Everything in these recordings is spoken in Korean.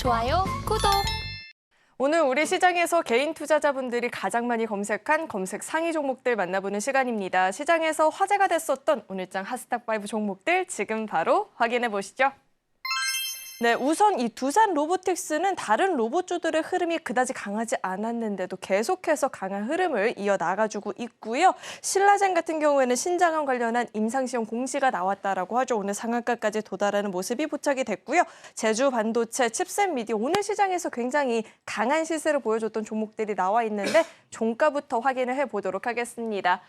좋아요, 구독! 오늘 우리 시장에서 개인 투자자분들이 가장 많이 검색한 검색 상위 종목들 만나보는 시간입니다. 시장에서 화제가 됐었던 오늘장 핫스탁5 종목들 지금 바로 확인해 보시죠. 네, 우선 이 두산 로보틱스는 다른 로봇주들의 흐름이 그다지 강하지 않았는데도 계속해서 강한 흐름을 이어나가지고 있고요. 신라젠 같은 경우에는 신장암 관련한 임상시험 공시가 나왔다라고 하죠. 오늘 상한가까지 도달하는 모습이 포착이 됐고요. 제주 반도체, 칩셋 미디어 오늘 시장에서 굉장히 강한 시세를 보여줬던 종목들이 나와 있는데 종가부터 확인을 해보도록 하겠습니다.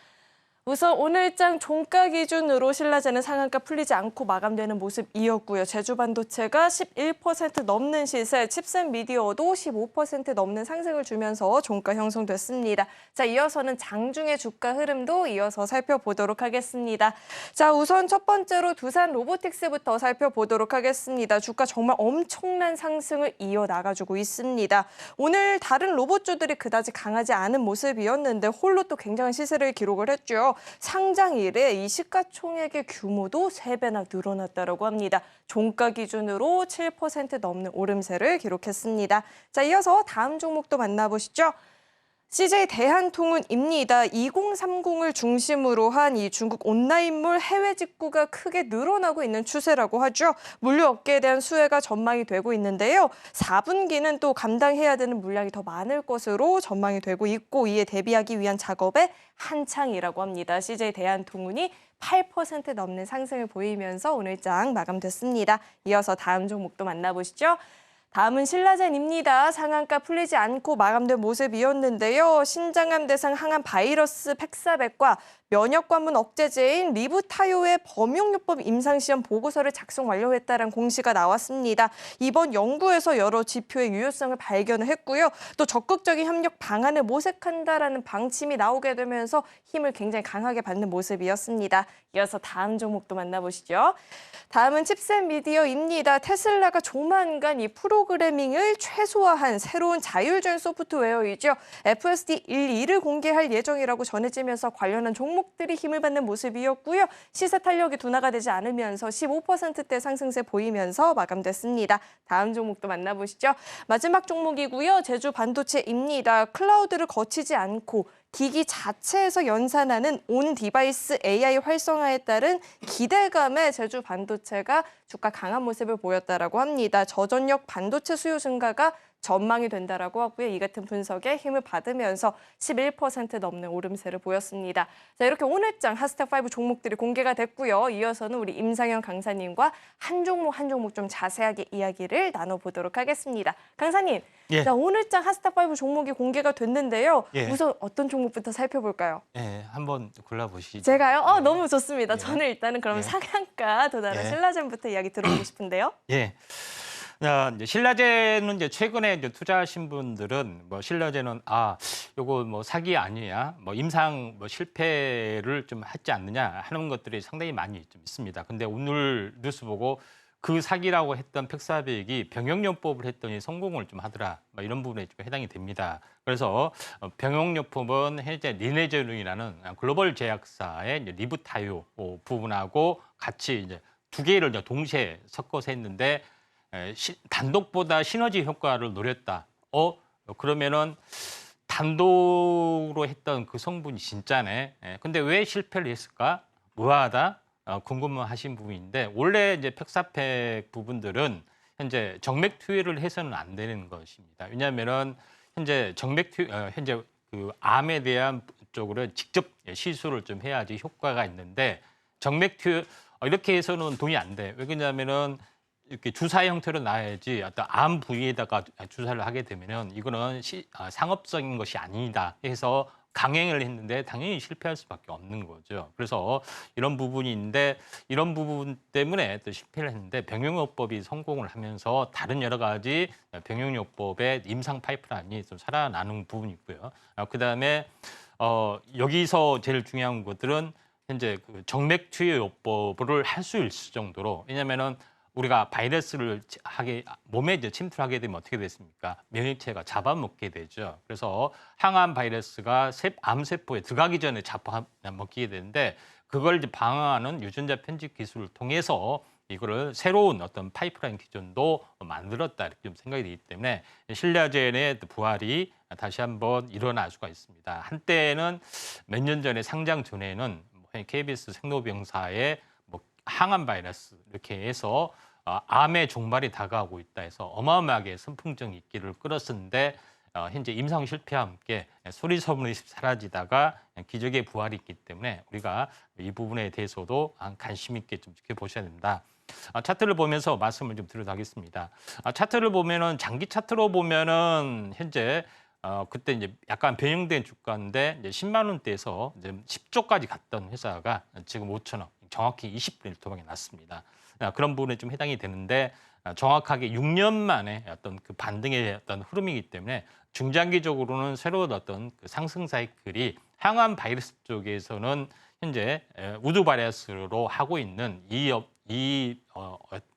우선 오늘장 종가 기준으로 신라젠은 상한가 풀리지 않고 마감되는 모습이었고요. 제주반도체가 11% 넘는 시세, 칩셋 미디어도 15% 넘는 상승을 주면서 종가 형성됐습니다. 자, 이어서는 장중의 주가 흐름도 이어서 살펴보도록 하겠습니다. 자, 우선 첫 번째로 두산 로보틱스부터 살펴보도록 하겠습니다. 주가 정말 엄청난 상승을 이어나가지고 있습니다. 오늘 다른 로봇주들이 그다지 강하지 않은 모습이었는데 홀로 또 굉장한 시세를 기록을 했죠. 상장 이래 이 시가총액의 규모도 3배나 늘어났다고 합니다. 종가 기준으로 7% 넘는 오름세를 기록했습니다. 자, 이어서 다음 종목도 만나보시죠. CJ 대한통운입니다. 2030을 중심으로 한 이 중국 온라인몰 해외 직구가 크게 늘어나고 있는 추세라고 하죠. 물류 업계에 대한 수혜가 전망이 되고 있는데요. 4분기는 또 감당해야 되는 물량이 더 많을 것으로 전망이 되고 있고 이에 대비하기 위한 작업에 한창이라고 합니다. CJ 대한통운이 8% 넘는 상승을 보이면서 오늘장 마감됐습니다. 이어서 다음 종목도 만나보시죠. 다음은 신라젠입니다. 상한가 풀리지 않고 마감된 모습이었는데요. 신장암 대상 항암 바이러스 팩사백과 면역 관문 억제제인 리브타요의 범용요법 임상시험 보고서를 작성 완료했다는 공시가 나왔습니다. 이번 연구에서 여러 지표의 유효성을 발견을 했고요. 또 적극적인 협력 방안을 모색한다라는 방침이 나오게 되면서 힘을 굉장히 강하게 받는 모습이었습니다. 이어서 다음 종목도 만나보시죠. 다음은 칩셋 미디어입니다. 테슬라가 조만간 이 프로그래밍을 최소화한 새로운 자율주행 소프트웨어이죠. FSD 1.2를 공개할 예정이라고 전해지면서 관련한 종목들이 힘을 받는 모습이었고요. 시세 탄력이 둔화가 되지 않으면서 15%대 상승세 보이면서 마감됐습니다. 다음 종목도 만나보시죠. 마지막 종목이고요. 제주 반도체입니다. 클라우드를 거치지 않고 기기 자체에서 연산하는 온 디바이스 AI 활성화에 따른 기대감에 제주 반도체가 주가 강한 모습을 보였다라고 합니다. 저전력 반도체 수요 증가가 전망이 된다라고 하고요. 이 같은 분석에 힘을 받으면서 11% 넘는 오름세를 보였습니다. 자, 이렇게 오늘장 핫스탁5 종목들이 공개가 됐고요. 이어서는 우리 임상현 강사님과 한 종목 좀 자세하게 이야기를 나눠보도록 하겠습니다. 강사님, 예. 자, 오늘장 핫스탁5 종목이 공개가 됐는데요. 예. 우선 어떤 종목부터 살펴볼까요? 예, 한번 골라보시죠. 제가요? 예. 너무 좋습니다. 예. 저는 일단은 그러면 예. 상한가 도달한 예. 신라젠부터 이야기 들어보고 싶은데요. 예. 이제 신라젠은 이제 최근에 이제 투자하신 분들은 뭐 신라젠은 요거 뭐 사기 아니냐, 뭐 임상 뭐 실패를 좀 하지 않느냐 하는 것들이 상당히 많이 좀 있습니다. 근데 오늘 뉴스 보고 그 사기라고 했던 팩사백이 병역요법을 했더니 성공을 좀 하더라. 뭐 이런 부분에 좀 해당이 됩니다. 그래서 병역요법은 현재 리네제론이라는 글로벌 제약사의 이제 리브타요 부분하고 같이 이제 두 개를 이제 동시에 섞어서 했는데 단독보다 시너지 효과를 노렸다. 그러면은 단독으로 했던 그 성분이 진짜네. 근데 왜 실패를 했을까? 의아하다. 궁금하신 부분인데 원래 이제 팩사팩 부분들은 현재 정맥 투여를 해서는 안 되는 것입니다. 왜냐하면은 현재 현재 그 암에 대한 쪽으로 직접 시술을 좀 해야지 효과가 있는데 정맥 투여 이렇게 해서는 돈이 안 돼. 왜냐하면은 이렇게 주사 형태로 놔야지 어떤 암 부위에다가 주사를 하게 되면은 이거는 상업적인 것이 아니다 해서 강행을 했는데 당연히 실패할 수밖에 없는 거죠. 그래서 이런 부분이 있는데 이런 부분 때문에 또 실패를 했는데 병용요법이 성공을 하면서 다른 여러 가지 병용요법의 임상 파이프라인이 좀 살아나는 부분이 있고요. 그다음에 여기서 제일 중요한 것들은 현재 그 정맥 투여요법을 할 수 있을 정도로 왜냐면은 우리가 바이러스를 몸에 이제 침투를 하게 되면 어떻게 됐습니까? 면역체가 잡아먹게 되죠. 그래서 항암 바이러스가 암세포에 들어가기 전에 잡아먹게 되는데 그걸 이제 방어하는 유전자 편집 기술을 통해서 이거를 새로운 어떤 파이프라인 기준도 만들었다 이렇게 좀 생각이 되기 때문에 신라젠의 부활이 다시 한번 일어날 수가 있습니다. 한때는 몇 년 전에 상장 전에는 KBS 생로병사의 뭐 항암 바이러스 이렇게 해서 암의 종말이 다가오고 있다 해서 어마어마하게 선풍적 인기를 끌었었는데 현재 임상 실패와 함께 소리 소문이 사라지다가 기적의 부활이 있기 때문에 우리가 이 부분에 대해서도 관심 있게 좀 지켜보셔야 된다. 차트를 보면서 말씀을 좀 드리도록 하겠습니다. 차트를 보면은 장기 차트로 보면은 현재 그때 이제 약간 변형된 주가인데 이제 10만 원대에서 이제 10조까지 갔던 회사가 지금 5천원, 정확히 20분의 1토막이 났습니다. 그런 부분에 좀 해당이 되는데 정확하게 6년 만에 어떤 그 반등의 어떤 흐름이기 때문에 중장기적으로는 새로운 어떤 그 상승 사이클이 항암 바이러스 쪽에서는 현재 우드 바이러스로 하고 있는 이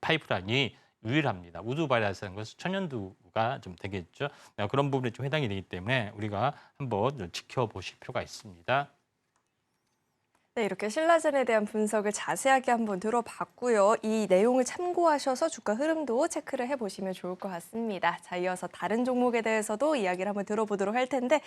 파이프라인이 유일합니다. 우드 바이러스라는 것은 천연두가 좀 되겠죠. 그런 부분에 좀 해당이 되기 때문에 우리가 한번 좀 지켜보실 필요가 있습니다. 네, 이렇게 신라젠에 대한 분석을 자세하게 한번 들어봤고요. 이 내용을 참고하셔서 주가 흐름도 체크를 해보시면 좋을 것 같습니다. 자, 이어서 다른 종목에 대해서도 이야기를 한번 들어보도록 할 텐데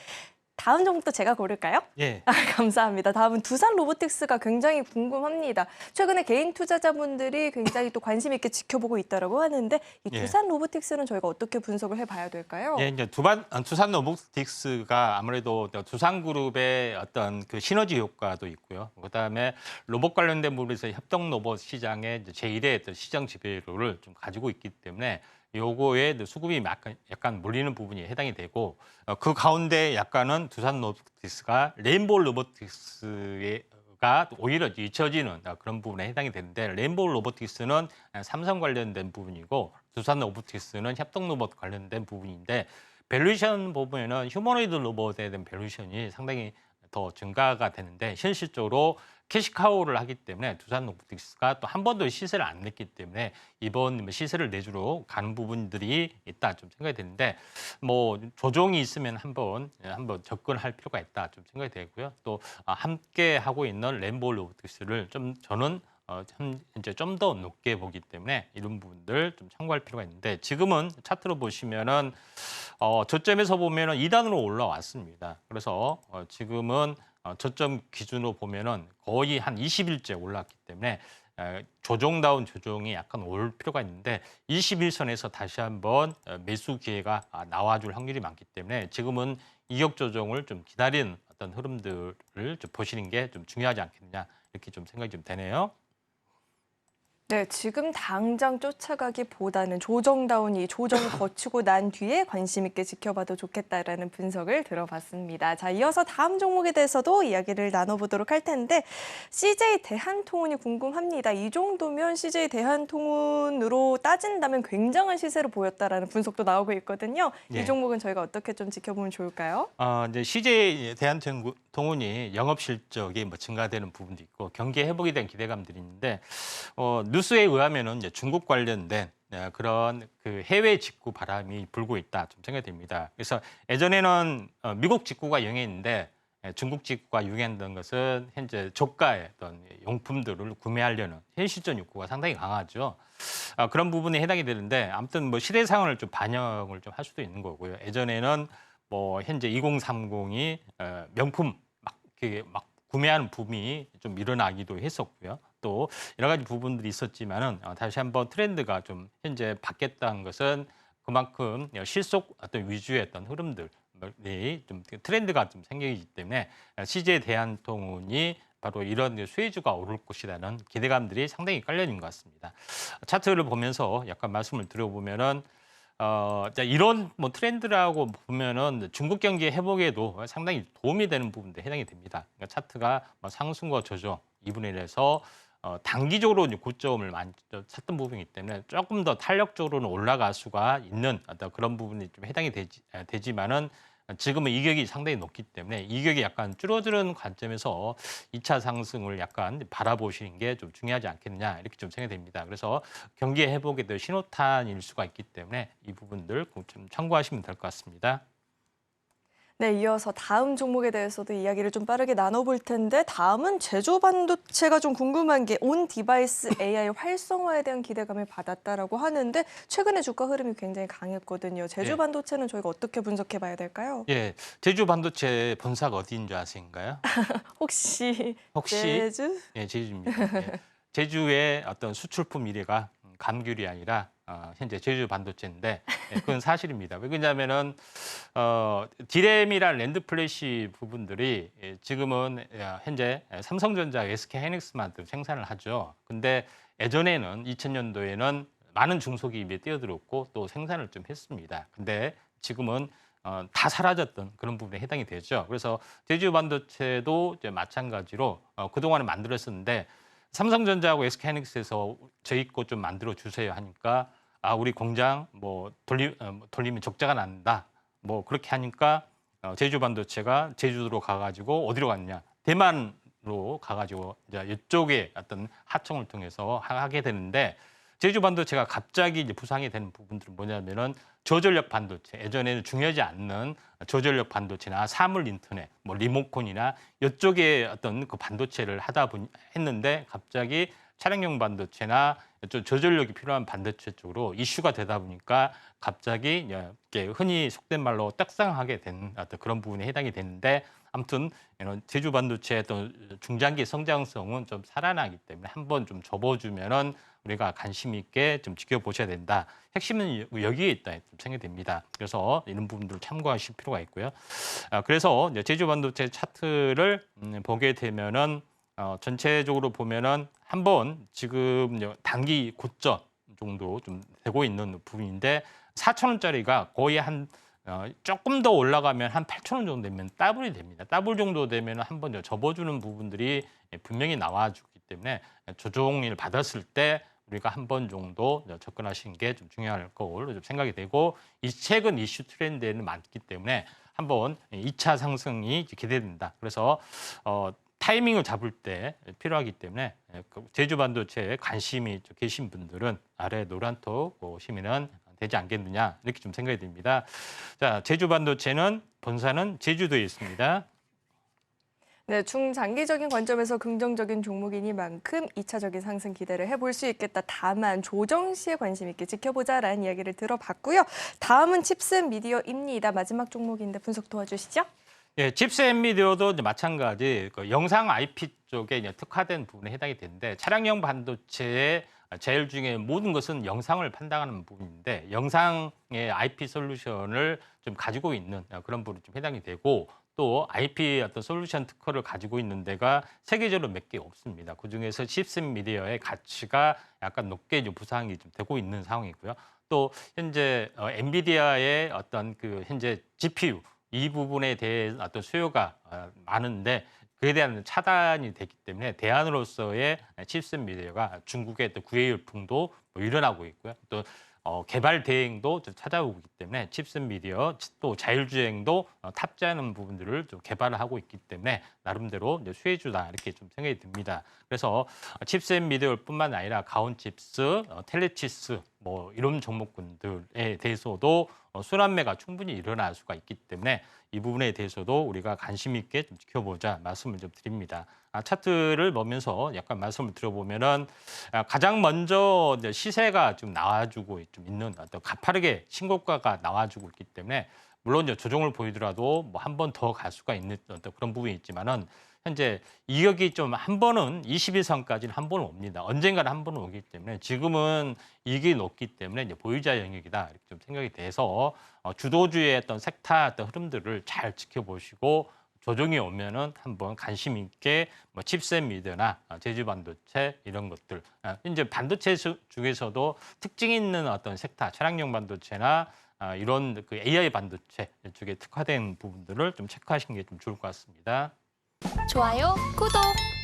다음 종목도 제가 고를까요? 예. 감사합니다. 다음은 두산 로보틱스가 굉장히 궁금합니다. 최근에 개인 투자자분들이 굉장히 또 관심 있게 지켜보고 있다고 하는데 이 예. 두산 로보틱스는 저희가 어떻게 분석을 해봐야 될까요? 예, 이제 두산 로보틱스가 아무래도 두산그룹의 어떤 그 시너지 효과도 있고요. 그다음에 로봇 관련된 부분에서 협동 로봇 시장의 제1의 시장 지배율을 좀 가지고 있기 때문에 요거에 수급이 약간 몰리는 부분이 해당이 되고 그 가운데 약간은 두산 로보틱스가 레인보우 로보틱스가 오히려 잊혀지는 그런 부분에 해당이 되는데 레인보우 로보틱스는 삼성 관련된 부분이고 두산 로보틱스는 협동 로봇 관련된 부분인데 밸류에이션 보면은 휴머노이드 로봇에 대한 밸류에이션이 상당히 더 증가가 되는데 현실적으로 캐시카우를 하기 때문에 두산 로보틱스가 또 한 번도 시세를 안 냈기 때문에 이번 시세를 내주러 가는 부분들이 있다 좀 생각이 되는데 뭐 조정이 있으면 한번 접근할 필요가 있다 좀 생각이 되고요. 또 함께 하고 있는 램보 로보틱스를 좀 저는 이제 좀 더 높게 보기 때문에 이런 부분들 좀 참고할 필요가 있는데 지금은 차트로 보시면은 저점에서 보면은 2단으로 올라왔습니다. 그래서 지금은 저점 기준으로 보면은 거의 한 20일째 올랐기 때문에 조정다운 조정이 약간 올 필요가 있는데 21선에서 다시 한번 매수 기회가 나와줄 확률이 많기 때문에 지금은 이격 조정을 좀 기다리는 어떤 흐름들을 좀 보시는 게 좀 중요하지 않겠느냐 이렇게 좀 생각이 좀 되네요. 네, 지금 당장 쫓아가기보다는 조정다운 이 조정을 거치고 난 뒤에 관심 있게 지켜봐도 좋겠다라는 분석을 들어봤습니다. 자, 이어서 다음 종목에 대해서도 이야기를 나눠보도록 할 텐데 CJ 대한통운이 궁금합니다. 이 정도면 CJ 대한통운으로 따진다면 굉장한 시세를 보였다라는 분석도 나오고 있거든요. 예. 이 종목은 저희가 어떻게 좀 지켜보면 좋을까요? 이제 CJ 대한통운이 영업 실적이 뭐 증가되는 부분도 있고 경기 회복에 대한 기대감들이 있는데 뉴스에 의하면은 이제 중국 관련된 그런 그 해외 직구 바람이 불고 있다 좀 생각이 됩니다. 그래서 예전에는 미국 직구가 유행했는데 중국 직구가 유행했던 것은 현재 저가의 어떤 용품들을 구매하려는 현실적 욕구가 상당히 강하죠. 그런 부분에 해당이 되는데 아무튼 뭐 시대 상황을 좀 반영을 좀 할 수도 있는 거고요. 예전에는 뭐 현재 2030이 명품 막 구매하는 붐이 좀 일어나기도 했었고요. 또 여러 가지 부분들이 있었지만은 다시 한번 트렌드가 좀 현재 바뀌었다는 것은 그만큼 실속 어떤 위주의 어떤 흐름들이 좀 트렌드가 좀 생기기 때문에 CJ 대한통운이 바로 이런 수혜주가 오를 것이라는 기대감들이 상당히 깔려 있는 것 같습니다. 차트를 보면서 약간 말씀을 드려보면은 이런 뭐 트렌드라고 보면은 중국 경기 회복에도 상당히 도움이 되는 부분도 해당이 됩니다. 그러니까 차트가 뭐 상승과 조정 2분의 1에서 단기적으로 이제 고점을 많이 찾던 부분이기 때문에 조금 더 탄력적으로는 올라갈 수가 있는 어떤 그런 부분이 좀 해당이 되지만은 지금은 이격이 상당히 높기 때문에 이격이 약간 줄어드는 관점에서 2차 상승을 약간 바라보시는 게 좀 중요하지 않겠느냐 이렇게 좀 생각이 됩니다. 그래서 경기 회복에 대한 신호탄일 수가 있기 때문에 이 부분들 좀 참고하시면 될 것 같습니다. 네, 이어서 다음 종목에 대해서도 이야기를 좀 빠르게 나눠볼 텐데 다음은 제조 반도체가 좀 궁금한 게 온 디바이스 AI 활성화에 대한 기대감을 받았다라고 하는데 최근에 주가 흐름이 굉장히 강했거든요. 제조 예. 반도체는 저희가 어떻게 분석해 봐야 될까요? 예, 제주 반도체 본사가 어디인 줄 아신가요? 혹시 혹시 제주? 예, 제주입니다. 예. 제주의 어떤 수출품 1위가 감귤이 아니라 현재 제주 반도체인데 예, 그건 사실입니다. 왜냐하면은 디램이랑 랜드 플래시 부분들이 지금은 현재 삼성전자, SK 하이닉스만 생산을 하죠. 근데 예전에는 2000년도에는 많은 중소기업에 뛰어들었고 또 생산을 좀 했습니다. 근데 지금은 다 사라졌던 그런 부분에 해당이 되죠. 그래서 제주 반도체도 이제 마찬가지로 그동안에 만들었었는데 삼성전자하고 SK하이닉스에서 저희 거 좀 만들어 주세요 하니까 우리 공장 뭐 돌리면 적자가 난다. 뭐 그렇게 하니까 제주 반도체가 제주도로 가가지고 어디로 갔냐? 대만으로 가가지고 이제 이쪽에 어떤 하청을 통해서 하게 되는데 제주 반도체가 갑자기 이제 부상이 되는 부분들은 뭐냐면은 저전력 반도체, 예전에는 중요하지 않는 저전력 반도체나 사물 인터넷, 뭐 리모컨이나 이쪽에 어떤 그 반도체를 했는데 갑자기 차량용 반도체나 이쪽 저전력이 필요한 반도체 쪽으로 이슈가 되다 보니까 갑자기 이렇게 흔히 속된 말로 떡상하게 된 어떤 그런 부분에 해당이 되는데 아무튼 이런 제주 반도체의 어떤 중장기 성장성은 좀 살아나기 때문에 한번 좀 접어주면은 우리가 관심 있게 좀 지켜보셔야 된다. 핵심은 여기에 있다 생각이 됩니다. 그래서 이런 부분들을 참고하실 필요가 있고요. 그래서 이제 제주 반도체 차트를 보게 되면은 전체적으로 보면은 한번 지금 단기 고점 정도 좀 되고 있는 부분인데 4,000원짜리가 거의 한 조금 더 올라가면 한 8,000원 정도 되면 더블이 됩니다. 더블 정도 되면 한번 접어주는 부분들이 분명히 나와주기 때문에 조정을 받았을 때 우리가 한 번 정도 접근하시는 게 좀 중요할 걸로 좀 생각이 되고 이 최근 이슈 트렌드에는 많기 때문에 한번 2차 상승이 기대된다. 그래서 타이밍을 잡을 때 필요하기 때문에 제주 반도체에 관심이 계신 분들은 아래 노란톡 보시면은 되지 않겠느냐 이렇게 좀 생각이 듭니다. 자, 제주 반도체는 본사는 제주도에 있습니다. 네, 중장기적인 관점에서 긍정적인 종목이니만큼 2차적인 상승 기대를 해볼 수 있겠다. 다만 조정 시에 관심 있게 지켜보자라는 이야기를 들어봤고요. 다음은 칩셋 미디어입니다. 마지막 종목인데 분석 도와주시죠. 예, 칩셋 미디어도 이제 마찬가지 그 영상 IP 쪽에 이제 특화된 부분에 해당이 되는데 차량용 반도체의 제일 중에 모든 것은 영상을 판단하는 부분인데 영상의 IP 솔루션을 좀 가지고 있는 그런 부분이 좀 해당이 되고 또 IP 어떤 솔루션 특허를 가지고 있는 데가 세계적으로 몇 개 없습니다. 그중에서 칩셋 미디어의 가치가 약간 높게 좀 부상이 좀 되고 있는 상황이고요. 또 현재 엔비디아의 어떤 그 현재 GPU 이 부분에 대해 어떤 수요가 많은데 그에 대한 차단이 됐기 때문에 대안으로서의 칩셋 미디어가 중국의 또 구해 열풍도 뭐 일어나고 있고요. 또 개발 대행도 좀 찾아오고 있기 때문에 칩셋 미디어 또 자율주행도 탑재하는 부분들을 좀 개발을 하고 있기 때문에 나름대로 이제 수혜주다 이렇게 좀 생각이 듭니다. 그래서 칩셋 미디어뿐만 아니라 가온칩스, 텔레치스 뭐 이런 종목군들에 대해서도 순환매가 충분히 일어날 수가 있기 때문에 이 부분에 대해서도 우리가 관심 있게 좀 지켜보자 말씀을 좀 드립니다. 차트를 보면서 약간 말씀을 드려보면은 가장 먼저 이제 시세가 좀 나와주고 좀 있는 어떤 가파르게 신고가가 나와주고 있기 때문에 물론 이제 조정을 보이더라도 뭐 한 번 더 갈 수가 있는 어떤 그런 부분이 있지만은 현재 이격이 좀 한 번은 21선까지는 한 번은 옵니다. 언젠가는 한 번은 오기 때문에 지금은 이익이 높기 때문에 이제 보유자 영역이다 이렇게 좀 생각이 돼서 주도주의 어떤 섹터 어떤 흐름들을 잘 지켜보시고 조정이 오면은 한번 관심 있게 뭐 칩셋 미디어나 제주 반도체 이런 것들 이제 반도체 중에서도 특징 있는 어떤 섹터 차량용 반도체나 이런 그 AI 반도체 쪽에 특화된 부분들을 좀 체크하시는 게 좀 좋을 것 같습니다. 좋아요, 구독!